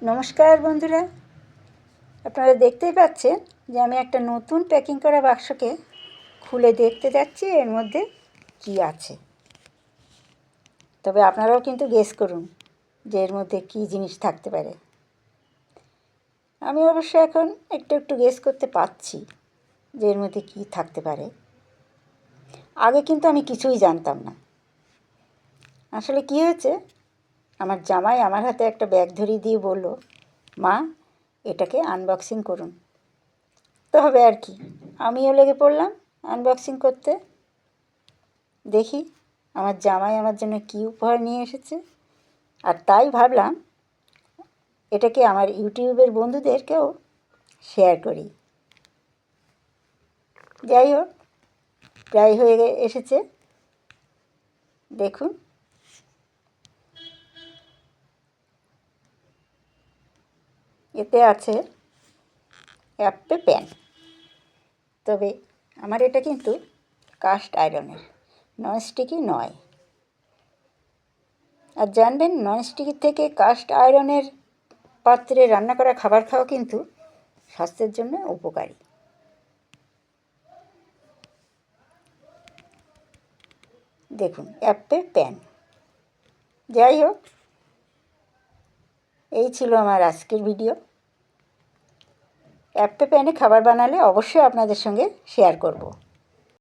নমস্কার বন্ধুরা, আপনারা দেখতেই পাচ্ছেন যে আমি একটা নতুন প্যাকিং করা বাক্সকে খুলে দেখতে যাচ্ছি এর মধ্যে কি আছে। তবে আপনারাও কিন্তু গেস করুন যে এর মধ্যে কী জিনিস থাকতে পারে। আমি অবশ্য এখন একটু গেস করতে পারছি যে এর মধ্যে কী থাকতে পারে। আগে কিন্তু আমি কিছুই জানতাম না। আসলে কী হয়েছে, আমার জামাই আমার হাতে একটা ব্যাগ ধরিয়ে দিয়ে বলল, মা এটাকে আনবক্সিং করুন। তো হবে আর কি, আমিও লেগে পড়লাম আনবক্সিং করতে। দেখি আমার জামাই আমার জন্য কী উপহার নিয়ে এসেছে। আর তাই ভাবলাম এটাকে আমার ইউটিউবের বন্ধুদেরকেও শেয়ার করি। যাই হোক, প্রায় হয়ে এসেছে। দেখুন, এতে আছে অ্যাপে প্যান। তবে আমার এটা কিন্তু কাস্ট আয়রনের, ননস্টিকি নয়। আর জানবেন, ননস্টিকের থেকে কাস্ট আয়রনের পাত্রে রান্না করা খাবার খাওয়া কিন্তু স্বাস্থ্যের জন্য উপকারী। দেখুন, অ্যাপে প্যান। যাই হোক, এই ছিল আমার আজকের ভিডিও। অ্যাপে প্যানে খাবার বানালে অবশ্যই আপনাদের সঙ্গে শেয়ার করব।